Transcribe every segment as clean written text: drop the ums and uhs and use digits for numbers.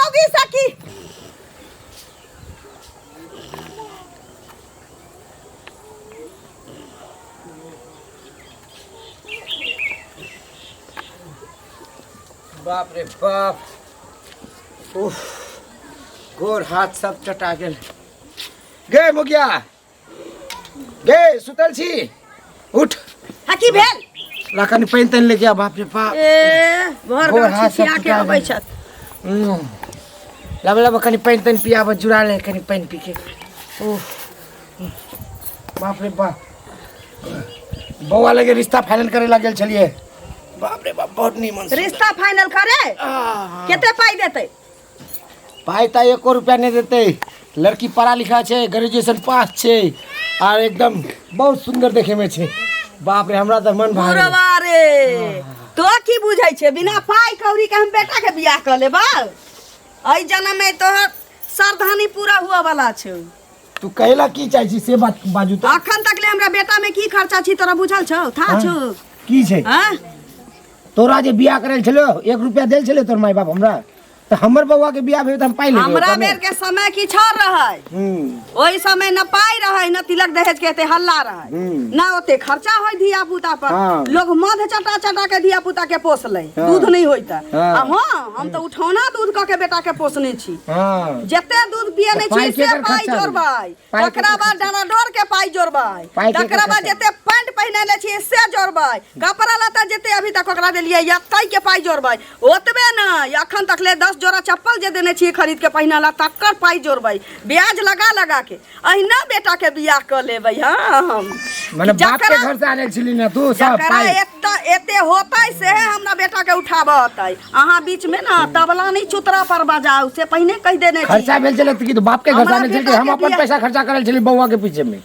मौगी सकी बाप रे बाप उफ गोर हाथ सब चटा गेल गे मुगिया गे सुतल छी उठ हकी भेल लाकन पैन तन ले गया बाप रे बाप घर गोर घर हाथ सब छिया के चटा अबै गेल छत लब लब कनी पैन तन पियाब जुड़ा ले कनी पैन पी के उफ बाप रे बाप बौआ लगे रिश्ता फाइनल करे लागल छलिए बाप रे बाप बहुत नीमन रिश्ता फाइनल करे केते पाई देते पाई ता 1 रुपया नहीं देते लड़की पढ़ा लिखा छे ग्रेजुएशन पास छे और एकदम बहुत सुंदर देखे में छे बाप रे हमरा त मन भाग मुरवा रे तो की बुझै छे बिना पाई कौड़ी के हम बेटा के बियाह कर लेबा एई जन्म में तोहर सरधानी पूरा हुआ वाला छे तू कहला की चाहि छी से बात बाजू त अखन तक ले हमरा बेटा में की खर्चा छी तोरा बुझल छौ था छौ की छे हां तोरा जे बियाह करल छलो 1 रुपया देल छले तोर माई बाप हमरा तो हमर बउआ के बियाह भेल त हम पाई लेबे हमरा बेर के समय की छोड़ रहै ओई समय न पाई रहै न तिलक दहेज के एते हल्ला रहै न ओते खर्चा होय धिया पुता पर लोग मध चटा चटा के धिया पुता के पोसले दूध नहीं होइता हां हम तो उठौना दूध क के बेटा के पोसने छी जते दूध पियने छी से पाई जोरबाई तकरा बाद डरा डोर के पाई जोरबाई तकरा बाद जते पैंट पहिनेले छी से जोरबाई कपड़ा लता जते अभी तक ओकरा देलिए या तई के पाई जोरबाई ओतबे न अखन तक ले 10 जोड़ा चप्पल जे देने छी खरीद के पहिनाला तक्कर पाई जोरबाई ब्याज लगा लगा के अहिना बेटा के बियाह कर लेबै हां हम माने बाप के घर से आने छिली ना तू सब पाई एते होतै से हमरा बेटा के उठाबतै अहाँ बीच में ना तबला नहीं चुतरा पर बजाऊ से पहले कह देने छी खर्चा भेल छले त की बाप के घर से आने छिली हम अपन पैसा खर्चा करल छिली बउआ के पीछे में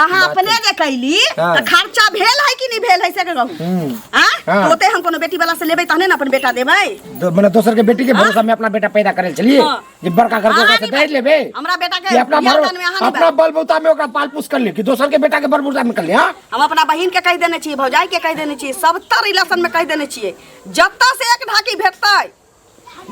अहाँ अपने जे कैली त खर्चा भेल है कि नहीं भेल है से कहू हां तोते हम कोनो बेटी वाला से लेबै तहने न अपन बेटा देबै माने दोसर के बेटी के भरोसा में अपना बेटा पैदा करल चलिए जे बड़का घर के से दे लेबे हमरा बेटा के अपना बलबूता में ओकरा पाल पोस कर ले कि दोसर के बेटा के बलबूता में कर ले हां हम अपना बहिन के कह देने छी भौजाई के कह देने छी सब त रिलेशन में कह देने छी जत्ता से एक ढाकी भेटतै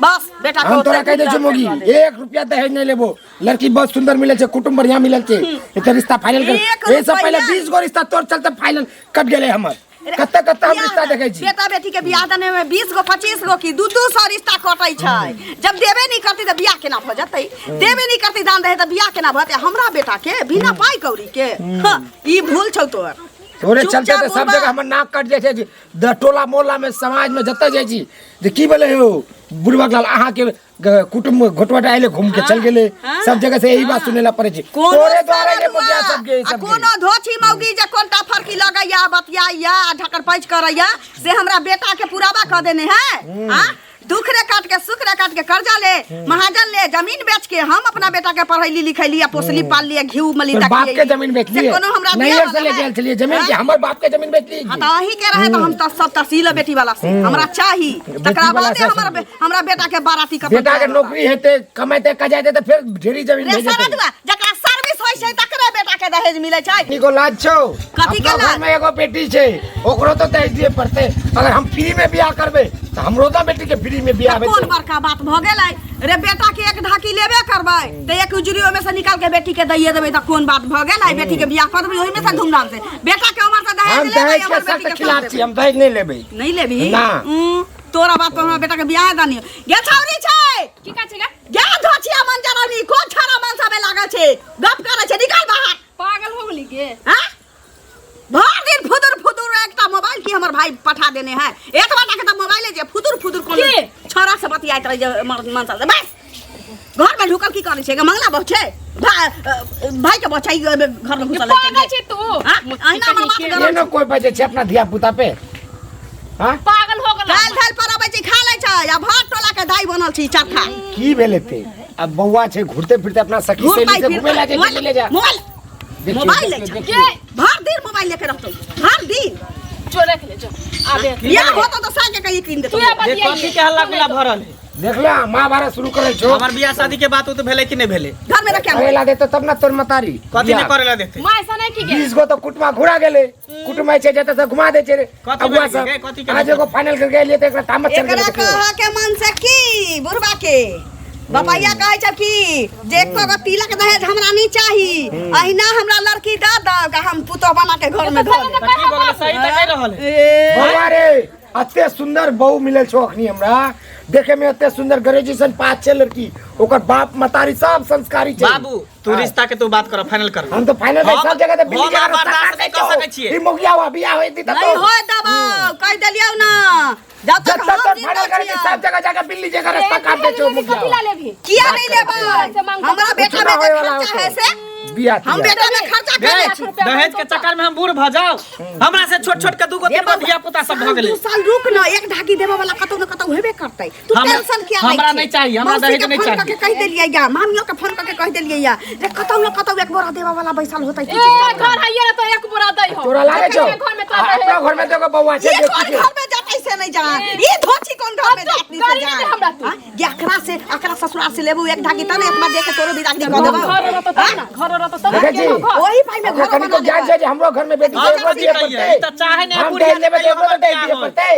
बस बेटा हम तोरा कह दे छमोगी 1 रुपया दहेज नहीं लेबो लड़की बहुत सुंदर मिले छे कुटुंब बढ़िया मिलल छे एते रिश्ता फाइनल कर ए सब पहले 20 गो रिश्ता तोर चलते फाइनल कट गेले हमर कत्ता हम रिश्ता देखै छी बेटा बेटी के बियाह दने में 20 गो 25 गो की 200 रिश्ता कटै छै जब देबे नहीं करती त बियाह केना भ जतै देबे नहीं करती दान दहे त बियाह केना भते हमरा बेटा के बिना पाई कौड़ी के ई भूल छौ तोर तोरे चलते तो सब जगह हमर नाक कट जाय छै टोला मोहल्ला में समाज में जत्ता जाय छी जे की बोले हो बुढ़वा लाल अहाँ के कुटुंब घोटवाटा आइले घूम के चल गेले सब जगह से यही बात सुनेला पड़े छै तोरे द्वारा ये मुद्दा सब के सब कोनो धोछी मौगी जे कोनटा फरकी लगैया बतियाइया ढकर पैच करैया से हमरा बेटा के पुरावा क देने है हां दुख रे काट के सुख रे काट के कर्जा ले महाजन ले जमीन बेच के हम अपना बेटा के पढ़ैली लिखैली या पोसली पाल लिए घिउ मली तक बाप के जमीन बेच लिए कोनो हमरा नहीं से ले गेल छलिए जमीन के हमर बाप के जमीन बेच ली हां त अही के रहे त हम त सब तहसील बेटी वाला से हमरा चाही तकरा बाद हमरा बेटा के बाराती का बेटा के नौकरी हेते कमाइते कजाइते त फिर ढेरी जमीन भेज देते जकरा सर्विस होय छै तकरे बेटा के दहेज मिलै छै निको लाज छौ कथि के लाज में एगो बेटी छै ओकरो तो दहेज दिए पड़ते अगर हम फ्री में बियाह करबे त हमरो त बेटी के फ्री में बियाह कौन बड़का बात भ गेलै रे बेटा के एक ढाकी लेबे करबै त एक उजरी में से निकाल के बेटी के दइए देबै त कोन बात भ गेलै बेटी के बियाह कर देबै ओहि में से धूमधाम से बेटा के उमर से दहेज लेबै हमर बेटी के खिलाफ छी हम दहेज नहीं लेबै नहीं लेबी ना तोरा बात पर हमरा बेटा के बियाह दानी गे छौरी छै की का छै गे धोछिया मन जरानी को छारा मन सबे लागल छै गप करे छै निकाल बाहर पागल हो गेली के हां भर दिन फुदुर फुदुर एकटा मोबाइल की हमर भाई पठा देने हैं एक बार के त मोबाइल जे फुदुर फुदुर कोन छोरा से बतियाइत रह जे मन सब बस घर में ढुकल की करे छै मंगला बहुत छै भाई के बचाई घर में घुसल पागल छै तू आइना हमर बात कर ये न कोई बजे छै अपना धिया पुता पे हां पागल हो गेला काल धाल पर आबै छै खा लै छै आ भात टोला के दाई बनल छी चरखा की भेले ते अब बौआ छै घुरते फिरते अपना सखी से घूमे ला जे ले जा मोबाइल ले के भर दिन मोबाइल लेके रहतो भर दिन चोरे के ले जो आबे बियाह होता तो सागे कहीं किन देतो तू देख कथी के हल्ला गुला भरल है देखला महाभारत शुरू करे छो हमर बियाह शादी के बात तो भेले कि नहीं भेले घर में रखे करेला देतो तब ना तोर मतारी कथी नहीं करेला देते मां ऐसा नहीं की 20 गो तो कुटमा घुरा गेले कुटुम छै जते से घुमा दे छै रे अगुआ सब आज एगो फाइनल कर गेलिए त एकरा तामत चल एकरा गेले कह के मन से की बुढ़वा के बपैया कहे छ कि जे एको गो तिलक दहेज हमरा नहीं चाही अहिना हमरा लड़की द द हम पुतो बना के घर में धो त की बोले सही त कह रहल है ए बउआ रे अते सुंदर बहू मिलल छो अखनी हमरा देखे में अते सुंदर ग्रेजुएशन पास छे लड़की ओकर बाप मतारी सब संस्कारी छे बाबू तू रिश्ता के तू बात कर फाइनल कर हम तो फाइनल सब जगह ते बिल्ली हम बर्दाश्त नहीं कर सकै छियै ई मोगिया हुआ बियाह होई दी त नहीं होय दबा कह देलियौ ना जब तक जब तक हम फाइनल करे जिंदा सब जगह जाके बिल्ली जगह रास्ता काट दे छो मोगिया कथी ला लेबी किया नहीं लेबै हमरा बेटा में खर्चा है से बियाह हम बेटा में खर्चा करे छी दहेज के चक्कर में हम बूढ़ भ जाओ हमरा से छोट छोट के दूगो तीन गो धिया पुता सब भ गेले 2 साल रुक न एक ढाकी देबे वाला कतौ न कतौ हेबे करतै तू टेंशन किया हमरा नहीं चाहिए हमरा दहेज नहीं चाहिए के कह देलियै या मामियों के फोन करके कह देलियै या रे कतौ न कतौ एक बोरा देबे वाला बैसल होतै ए घर हइये तो एक बोरा दई हो तोरा लागे छो घर में तो अपना घर में देखो बउआ छे ये कौन घर में जातै से नहीं जान ये धोची कौन घर में जातनी से जान एकरा से एकरा ससुराल से लेबू एक ढाकी तने इतना दे के तोरो बिदागदी क देबो घर रहत त ना घर रहत त देखे जी ओही पाई में घर कनी तो जान छे जे हमरो घर में बेटी के एगो दिए पड़ते त चाहे ने हम बुढ़िया दे लेबे एगो दे दिए पड़ते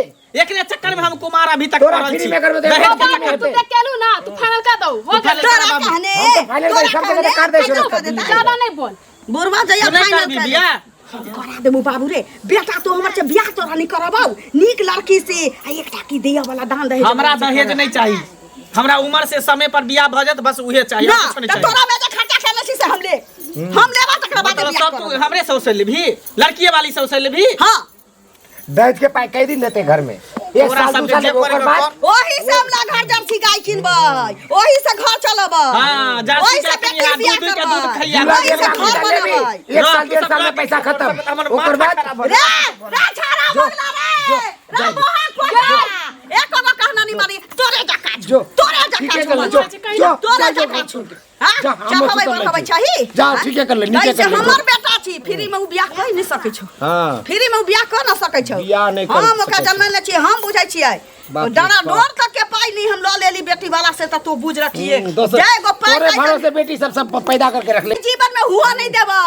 एकरे चक्कर में हम कुमार अभी तक तोरा पड़ल फ्री छी में करबे दहेज दे के चक्कर तू देख केलू ना तू फाइनल कर दो हो फाइनल गया तोरा कहने हम तो फाइनल कर सब जगह काट दे छो ज्यादा नहीं बोल बुरवा जया नहीं कर फाइनल दी कर बिया करा देबू बाबू रे बेटा तो हमर से बियाह तोरा नहीं करबाऊ नीक लड़की से आ एक टाकी दिया वाला दान दहेज हमरा दहेज नहीं चाहिए हमरा उम्र से समय पर बियाह भ जात बस उहे चाहिए ना कुछ नहीं तो चाहिए तोरा में जे खर्चा खेले छी से हम लेबा तकरा बाद मतलब बियाह सब तू करब हमरे से उसे लेभी लड़की वाली से उसे लेभी हां दहेज के पाई कई दिन देते घर में एक तोरा साल सब दू साल जे ओकर करे बाद ओही से हम ला घर जर्सी गाय किनबै ओही से घर चलबै हां ओही जर्सी से के बेटी यहाँ बियाह दूध के दूध करबै खैया ओही से घर बनबै एक साल डेढ़ साल में पैसा खत्म ओकर बाद रे रे छाड़ा बगला रे रे मोहन कोला एक को कहना नहीं मारी तोरे जका जो तोरे ठीक है जका कर जो तोरे जो जका जो हां जा हम चलबै बढ़बै चाही जा ठीक है कर ले नीचे कर ले हमर बेटा छी फ्री में उ बियाह कर नहीं सकै छौ हां फ्री में उ बियाह कर न सकै छौ बियाह नहीं कर हम ओकरा जन्म ले छी हम बुझै छियै बाप रे डरा बाप। डोर तक के पाई नहीं हम ल लेली बेटी वाला से त तू बुझ रखिए दोस्त जय गोपाल तोरे भरोसे बेटी सब पैदा करके रख ले जीवन में हुआ नहीं देबा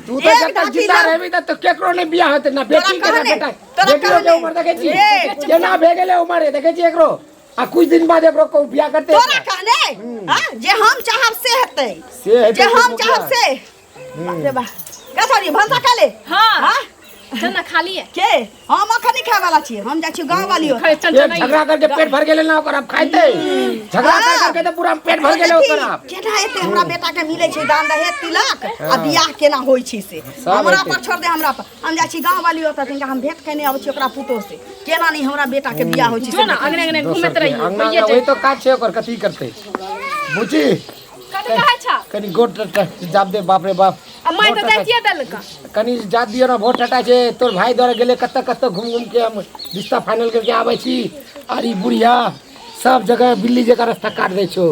तू तो जब तक जिंदा रहबी त केकरो नहीं बियाह होते ना बेटी के ना बेटा बेटी के उम्र देखे छी केना भे गेले उम्र देखे छी एकरो आ कुछ दिन बाद एकरो को बियाह करते तोरा कहने हां जे हम चाहब से हेतै से हेतै जे हम तो चाहब से बाप रे बा का छोरी भंसा काले हां हां चना खाली है के हम अखनी खाय वाला छी हम जा छी गांव वाली हो खाए चल एक झगड़ा करके पेट भर गेले ना ओकर अब खाइते झगड़ा कर करके तो पूरा पेट भर गेले ओकर अब केना एते हमरा बेटा के मिलै छै दान दहेज तिलक आ बियाह केना होई छी से हमरा पर छोड़ दे हमरा पर हम जा छी गांव वाली हो त तिनका हम भेंट केने आबै छी ओकरा पुतो से केना नहीं हमरा बेटा के बियाह होई छी जो ना अगने अगने घूमत रही अंगना में वही तो काज छे ओकर कथी करते बुची कथी कहै छ कनी गोट जाब दे बाप रे बाप आ मैं तो दैतिए दल का कनी जात दियो ना वोट हटा छे तोर भाई द्वारा गेले कत्ता कत्ता घूम घूम के हम रिश्ता फाइनल करके आबै छी अरे बुढ़िया सब जगह बिल्ली जगह रास्ता काट दे छो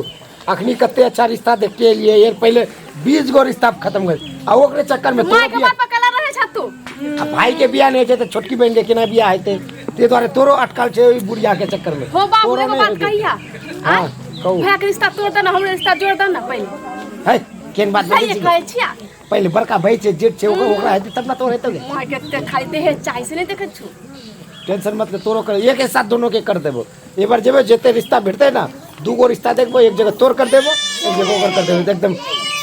अखनी कत्ते अच्छा रिश्ता देख के लिए यार पहले 20 गो रिश्ता खत्म कर आ ओकरे चक्कर में मैं के बात पर कला रहे छ तू आ भाई के बियाह नहीं छे तो छोटकी बहन के केना बियाह हेते ते द्वारे तोरो अटकल छे ओई बुढ़िया के चक्कर में हो बाबू तोरो रे नहीं बात हेते। कहिया हां कहू भैया के रिश्ता तोड़ देना हमरे रिश्ता जोड़ देना पहले है केन बात सही बोली कहै छिया पहले बड़का भाई छे जेठ छे ओकरा हेते तब ना तोर हेते मैं के खाली देहे चाय से नहीं देखे छु टेंशन मत ले तोरो कर एक के साथ दोनों के कर देबो एक बार जेबे जेते रिश्ता भेटते ना दूगो रिश्ता देखबो एक जगह तोर कर देबो एक जगह ओकर कर देबो एकदम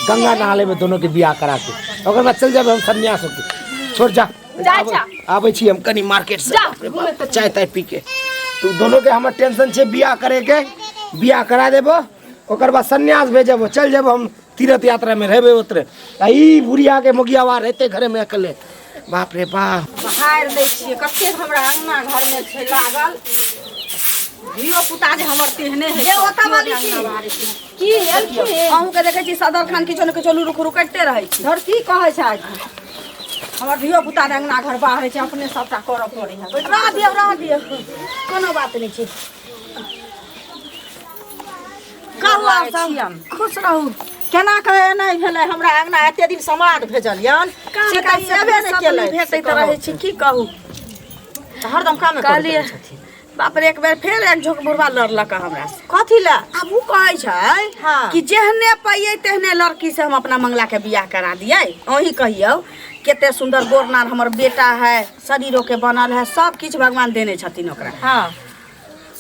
गंगा नहाले में दोनों के बियाह करा के ओकर बाद चल जाबे हम सन्यास होके छोड़ जा जा आबै छी हम कनी मार्केट से जा, बाप रे बाप, चाय ताय पी के तू दोनों के हमर टेंशन छे बियाह करे के बियाह करा देबो ओकर बाद सन्यास भेजबो चल जाबो हम तीर्थ यात्रा में रहबे उतरे ई बुढ़िया के मोगियावा रहते घरे में अकेले बाप रे बाप बहार दै छियै कते हमरा अंगना घर में छै लागल धियो पुता जे हमर तेहने है जे ओता वाली की है की अहूं के देखे छी सदर खान किछो न किछो रुक रुक करते रहै छी धर की कहै छै आज हमर धियो पुता के अंगना घर बाहर छै अपने सबटा करऽ पड़ै है रह दियौ कोनो बात नहीं छै कहू सब खुश रहू केना कहे नहीं भेलै हमरा अंगना एते दिन समाद भेजलियन से कहीं एबे नहीं केलै भेटैत रहै छी की कहू हरदम काम कहलिए बाप रे एक बेर फेर एक झोक बुढ़वा लड़लक हमरा से कथी ला अब उ कहै छै कि जेहने पाइए तेहने लड़की से हम अपना मंगला के बियाह करा दियै ओही कहियौ केते सुंदर गोरनार हमर बेटा है शरीरों के बनल है सब किछ भगवान देने छथिन ओकरा हां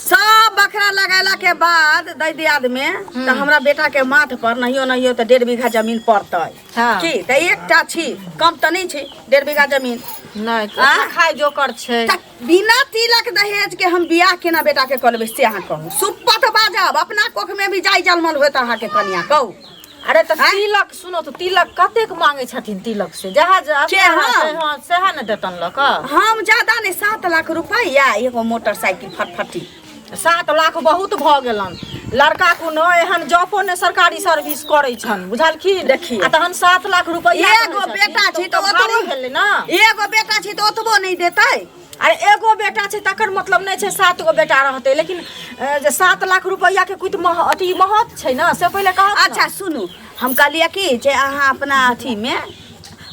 सब बखरा लगेला के बाद दई दियाद में तो हमरा बेटा के माथ पर नहियो तो 1.5 बीघा जमीन पड़तै की त एकटा छी कम त नहीं छी 1.5 बीघा जमीन नहीं खाई जोकर छे बिना तिलक दहेज के हम बियाह केना बेटा के करबे से अहाँ कहू सुपत बाजब अपना कोख में भी जाई जलमल होत अहाँ के कन्या कहू अरे तो तिलक सुनो तो तिलक कतेक मांगे छथिन तिलक से जहाज हां सेहा न देतन लक हम ज्यादा नहीं 7 लाख रुपया एगो मोटरसाइकिल फटफटी 7 लाख बहुत भ गेलन लड़का को न एहन जॉबो ने सरकारी सर्विस करे छन बुझलखिन देखिए आ तहन 7 लाख रुपया एगो बेटा छी तो ओतबो भेलै ना एगो बेटा छी तो ओतबो नहीं देतै अरे एगो बेटा छे तकर मतलब नहीं छे 7 गो बेटा रहते लेकिन जे 7 लाख रुपया के कुछ अति महत छे ना से पहले कहा अच्छा सुनू हम कहलिए कि जे अहाँ अपना अथी में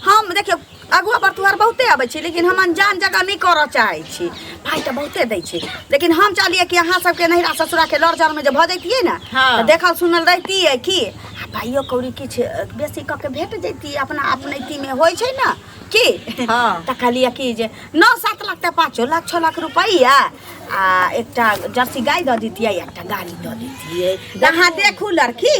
हम देखियो अगुआ बर्तुआर बहुते आबै छी लेकिन हम अनजान जगह नहीं करऽ चाहे छी भाई तो बहुते दै छी लेकिन हम चाहलिए कि अहाँ सबके नहिरा ससुरा के लड़जर में जे भ जैतिए ना तो देखल सुनल रहतिए कि भाइयो कौड़ी किछ बेसी क के भेट जैती अपना अपनैती में होय छै ना की त कहलिए कि जे 9-7 लाख त 5 लाख 6 लाख रुपया आ एकटा जर्सी गाय द दीतिए एकटा गाड़ी द दीतिए अहाँ देखू लड़की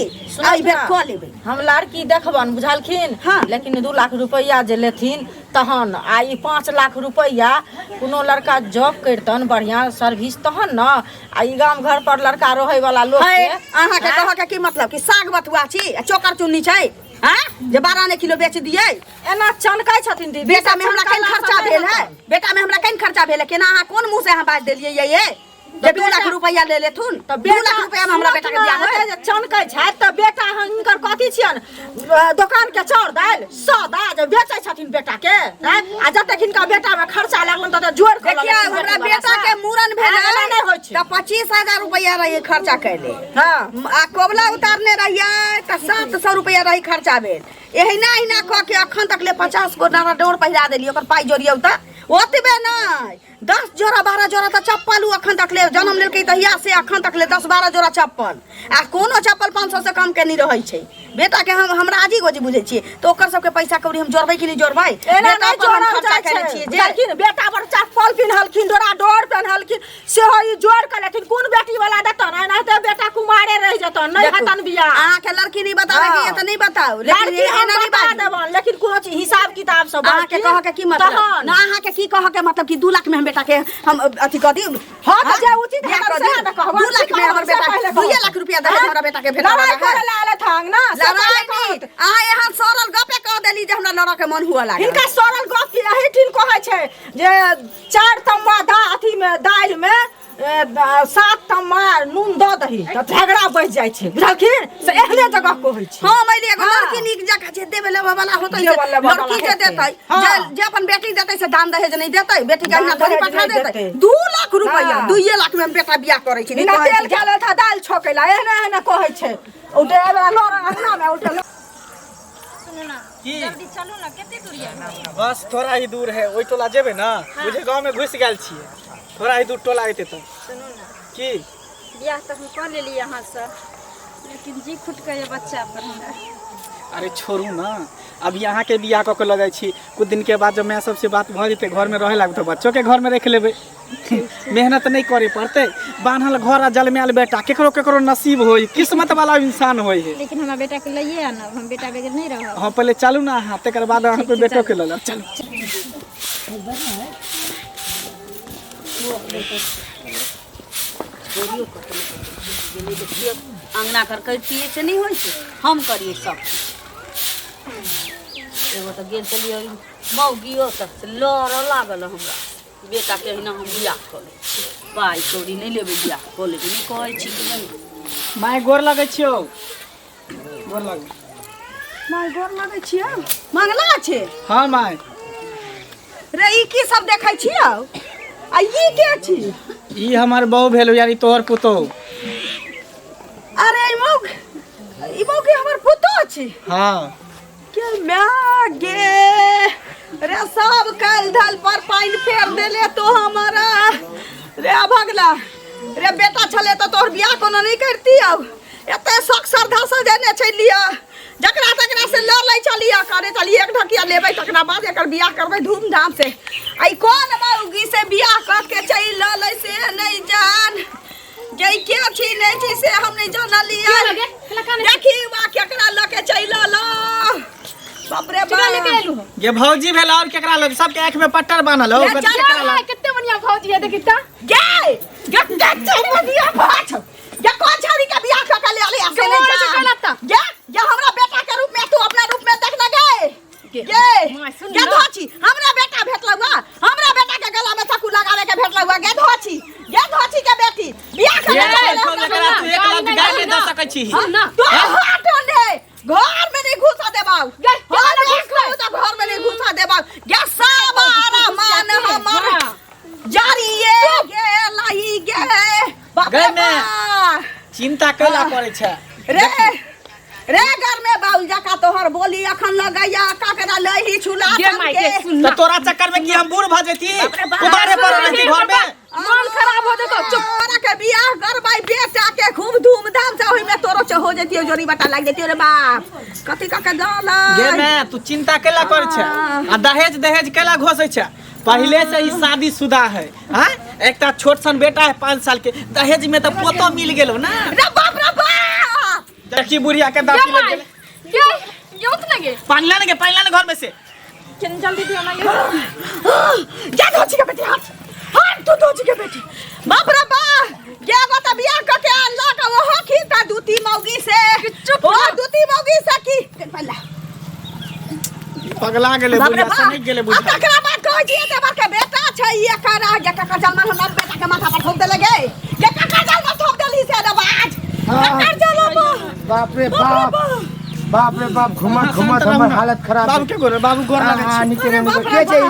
आई बेर क लेबै हम लड़की देखबन बुझलखिन लेकिन 2 लाख रुपया जे लेथिन तहन आ ई 5 लाख रुपया कोनो लड़का जॉब करतन बढ़िया सर्विस तहन न आ ई गांव घर पर लड़का रहै वाला लोग के अहाँ के कह के की मतलब कि साग बथुआ छी चोकर चुन्नी छै हां जे 12 किलो बेच दिए एना चनकै छथिन दीदी बेटा में हमरा कहीं खर्चा भेल है बेटा में हमरा कहीं खर्चा भेल है केना अहाँ कोन मुंह से अहाँ बाज देलिए ये 2 लाख रुपया ले लेथुन त 2 लाख रुपया में हमरा बेटा के दिया है चनकै छै त बेटा हिनकर कथि छियन दुकान के चाउर दाल सौदा जे बेचै छथिन बेटा के आ जते हिनका बेटा में खर्चा लागलन त जोड़ के देखिए हमरा बेटा के मूरन भेल नहीं होय छै त 25,000 रुपया रही खर्चा कैले हां आ कोबला उतारने रहिए त 700 रुपया रही खर्चा भेल एहिना क के अखन तक ले 50 गो नारा डोर पहिरा देलिए ओकर पाई जोड़ियौ त ओतबे नहीं 10 जोड़ा 12 जोड़ा तो चप्पल अखन तक ले जन्म लेके तहिया से अखन तक ले 10-12 जोड़ा चप्पल आ कोनो चप्पल 500 से कम के नहीं रहे छै बेटा के हमरा आजी गोजी बुझे छिए तो ओकर सब के पैसा कौड़ी हम जोड़बै कि नहीं जोड़बै बेटा पर खर्चा करे छिए लेकिन बेटा पर चप्पल पिन्हलखिन डोरा डोर पिन्हलखिन से हो ई जोड़ के लेकिन कोन बेटी वाला देतन नहीं तो बेटा कुमारे रह जतन नहीं हतन बियाह अहाँ के लड़की नहीं बतावे कि ये त नहीं बताओ लेकिन एना नहीं बता देबन लेकिन कोनो चीज हिसाब किताब सब अहाँ के कह के की मतलब ना अहाँ के की कह के मतलब कि 2 लाख में हम बेटा के हम अथी क दी हां त जे उचित है से न कहब 2 लाख में हमर बेटा 2 लाख रुपया दे हमरा बेटा के भेटा लड़ाई करे लाले थांग ना लड़ाई नहीं अहाँ यहाँ सरल गपे कह देली जे हमरा लड़ा के मन हुआ लागे हिनका सरल गप की एही ठिन कहै छै जे 4 तम्मा अथी में दाल में 7 तम्मा नून द दही त झगड़ा बढ़ जाय छै बुझलखिन से एहने जगह कहै छै हां मैले एगो लड़की नीक जगह जे देबे ले वाला होतै लड़की जे देतै जे अपन बेटी देतै से दान दहेज नहीं देतै बेटी के ना धरी पठा देतै 2 लाख रुपया 2 लाख में हम बेटा बियाह करै छी बिना तेल खाले था दाल छोकैला एहने कहै छै उठे लोरा अंगना में उठे जल्दी चलो ना केते दूर है बस थोड़ा ही दूर है ओई टोला जेबे ना मुझे गांव में घुस गेल छिए थोड़ा ही दूर टोला आते तो सुनो ना की बियाह तक हम कर लेली यहाँ से लेकिन जी खुट के बच्चा पर हमरा अरे छोड़ू ना अब यहाँ के बियाह क के लगे छी कुछ दिन के बाद जब मैं सबसे बात भ जेते घर में रहे लाग तो बच्चों के घर में रख लेबे मेहनत नहीं करे पड़ते बान्हल घर आ जलमैल बेटा केकरो केकरो नसीब होई किस्मत वाला इंसान होई है लेकिन हमरा बेटा के लइए आना हम बेटा बगैर नहीं रह हां पहले चलू ना हां तकर बाद अहाँ पे बेटो के ल चल अंगना कर करतिए से नहीं होय छै हम करिए सब एगो तो गेल चलिए मौगियो तक से लड़ लागल हमरा बेटा के हिना हम बियाह कर ले पाई कौड़ी नहीं लेबे बियाह कर ले नहीं कहै छी कि नहीं माय गोर लगै छियो गोर लगै माय गोर लगै छियो मंगला छै हां माय रे ई की सब देखै छियो आ ई के छी ई हमर बहू भेल यार ई तोहर पुतो अरे ई मौग के हमर पुतो छी हां के मागे रे सब कल धल पर पाइन फेर देले तो हमारा रे भगला रे बेटा छले तो तोर बियाह कोनो नहीं करती अब एते शौक श्रद्धा से देने छै लिया जकरा तकरा से लड़ लै चलिया करे चलिए एक ढकिया लेबै तकरा बाद एकर बियाह करबै धूमधाम से आई कोन मौगी से बियाह क के चल ल लै से नहीं जान नहीं जानलिए क्या लगे खला का नहीं देखी वा केकरा लके चैला ला बाप रे चिकन लेके बाप आलू हो ये भौजी भेल और केकरा लग सबके आंख में पट्टर बांधल हो ले चल। क्या है कितने बढ़िया भौजी है देखी ता गे गट्टे मदिया भाछ ये कौन छाड़ी का बियाह का ले आले ऐसे कौन नहीं से कहलाता? जा ये हमरा बेटा के रूप में तू अपना रूप में देखना गए मां, सुन गे ना। धोची हमरा बेटा भेटलवा हमरा बेटा के गला में चाकू लगावे के भेटलवा गे धोची के बेटी बियाह कर ये ले छोड़ एकरा तू एक लाख गाय में दे सकै छी सुन ना तू हाथ दे घर में नहीं घुसा देबाऊ घर में नहीं घुसा देबाऊ गे सब मान हमर जारी ये गे लाई गे बाप रे गए में। बाप। चिंता कैला करे छै रे रे घर में बाउल जका तोहर बोली अखन लगैया काकरा लही छुला ये माई के सुन तो ना तोरा चक्कर में की हम बूढ़ भ जेती कुदारे पर रहती घर में मन खराब हो देखो चुप तोरा के बियाह करबाई बेटा के खूब धूमधाम से ओहि में तोरो च हो जतियो जोरी बटा लाग जतियो रे बाप कथि का के डाला गे मैं तू चिंता कैला करे छै आ दहेज कैला घोसै छै पहले से ही शादीशुदा है हां एकटा छोट सन बेटा है 5 साल के दहेज में तो पोतो मिल गेलो ना रे बाप रे बाप देखी बुढ़िया के दांत लग गेले ये उतना गे पानी लाने घर में से किन जल्दी दियो ना ये जा धोची के बेटी हाथ तू धोची के बेटी बाप रे बाप गे गोता बियाह क के अल्लाह का वो खीता दूती मौगी से चुप ओ दूती मौगी से की पल्ला पगला गेले बाप रे बुढ़िया से नहीं गेले बाप बुढ़िया तकरा बात कहै छियै देवर के बेटा छै ये करा ये का जलमान हमरा बेटा के माथा पर ठोक दे लगे ये का जलमान ठोक देली से दबाज कर चलो बाप रे बाप घुमत हमर हालत खराब बाबू के गोरे बाबू गोर लागे हां छै निके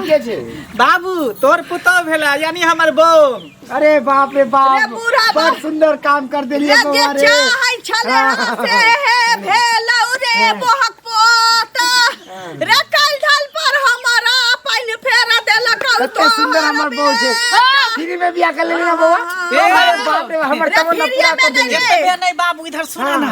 के छै बाबू तोर पुतौ भेला यानी हमर बहू अरे बाप रे रे बाप बूढ़ा बड़ सुंदर काम कर देलिए ये बउआ रे चाहै छले से हे भेलौ रे बहक पोत रे कल ढल पर हमरा पाइन फेर देलक कते सुंदर हमर बहू छै फ्री में बियाह कर लेलिए बउआ अरे बाप रे हमर तब न पूरा कर देलिए ये नहीं बाबू इधर सुना ना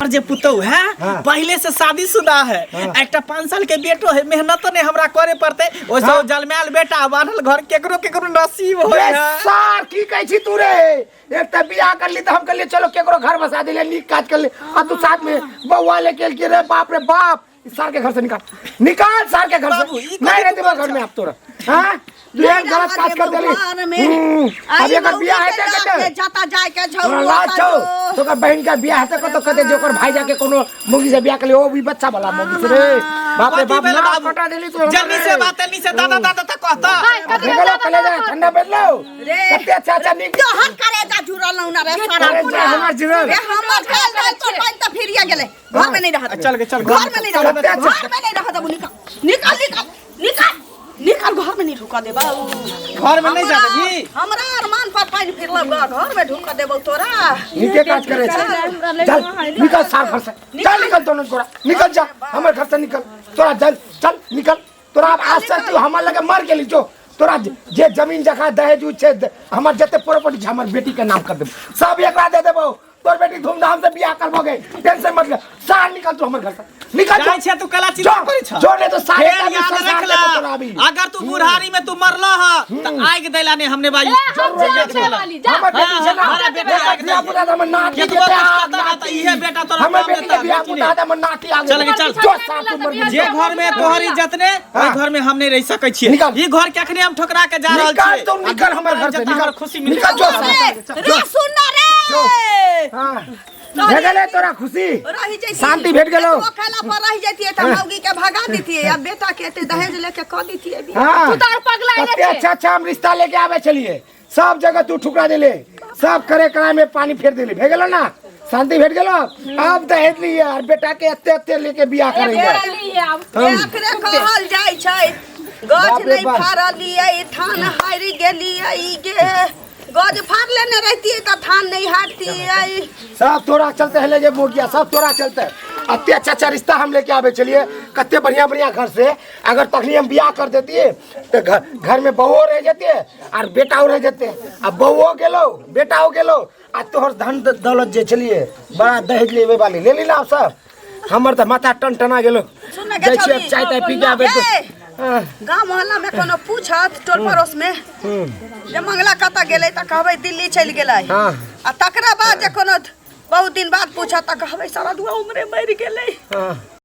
और जे पुतौ है पहले से शादीशुदा है एकटा 5 साल के बेटो है मेहनत ने हमरा करे पड़ते ओसे जलमैल बेटा बान्हल घर केकरो नसीब होय है सार की कहै छी तू रे एक त बियाह कर ली त हम कहलिए चलो केकरो घर बसा देले नीक काज कर ले आ तू साथ में बउआ लेके के रे बाप सार के घर से निकाल सार के घर से नहीं रहते घर में आप तोरा हां तू एक गलत काज कर देली अब एकर बियाह है त जाता जाय के लाज छौ तो का बहन का बियाह है त कते जोकर भाई जाके कोनो मुगी से बियाह कर ले ओ भी बच्चा वाला मुगी से रे बाप रे बाप ना पटा देली तू जल्दी से बात नहीं से दादा तक कहता देखलो कलेजा ठंडा बेलो कते चाचा निक तो हम करेजा जुड़ल ना रे सारा हमर जुड़ल रे हमर काल तो पाइन त फिरिया गेले घर में नहीं रहत चल घर में नहीं रहत घर में नहीं रहत निकाल घर में नहीं ढुका देबा घर में नहीं जाते भी हमरा अरमान पर पाइन फिरला घर में ढुका देबो तोरा नीचे काज करे चल निकल सार घर से चल निकल दोनों तोरा निकल जा हमर घर से निकल तोरा चल निकल तोरा आज से तू हमर लगे मर गेली जो तोरा जे जमीन जगह दहेज छै हमर जते प्रॉपर्टी हमर बेटी के नाम कर देबो सब एकरा दे देबो तोर बेटी धूमधाम से बियाह करबोगे टेंशन मत ले सार निकल तू हमर घर से निकल जाय छै तू कला चिंता करे छ जो ने तो सारे का याद रख ला अगर तू बुढ़ारी में तू मरला ह त आग देला ने हमने भाई हमर बेटी से हमारा बेटा आग दे पुता हमर नाती ये के तो बियाह बात इहे बेटा तोरा हमर बेटी के बियाह पुता हमर नाती आगे चल चल जो सार तू मर गेली। जे घर में तोहर इज्जत ने ओइ घर में हम नहीं रह सकै छियै निकल। ई घर के अखने हम ठोकरा के जा रहल निकाल छियै तो निकल हमर घर से निकल खुशी निकल जो रे सुन रे हां भेगले तोरा खुशी रही जैती शांति भेट गेलो वो खेला पर रही जैती त मौगी के भगा देती अब बेटा के एते दहेज लेके क देती हां तू तार पगला कते अच्छा हम रिश्ता लेके आवे चलिए सब जगह तू ठुकरा देले सब करे कराय में पानी फेर देले भेगलो ना शांति भेट गेलो अब दहेज लिए और बेटा के एते लेके बियाह करेंगे एकरे कहल जाय छै गज नहीं फारलिए थान हारि गेलिए गे गज फाड़ लेने रहती त थान नहीं हारती सब तोरा चलते है ले जे मोगिया सब तोरा चलते अत्ते अच्छा रिश्ता हम लेके आवे चलिए कत्ते बढ़िया घर से अगर तखनी हम बियाह कर देती तो घर में बहू रह जाती और बेटा रह जाते अब बहू गेलो बेटा हो गेलो आ तोहर धन दौलत जे चलिए बड़ा दहेज लेवे वाली ले ली ना सब हमर त माथा टन गेलो जाइ छी चाय ताय पी के आबे गांव मोहल्ला में कोनो पूछत टोल पड़ोस में जे मंगला कता गेलै त कहबै दिल्ली चल गेलै आ तकरा बाद जे कोनो बहुत दिन बाद पूछा त कहबै सारा दुआ उम्रे मर गेलै।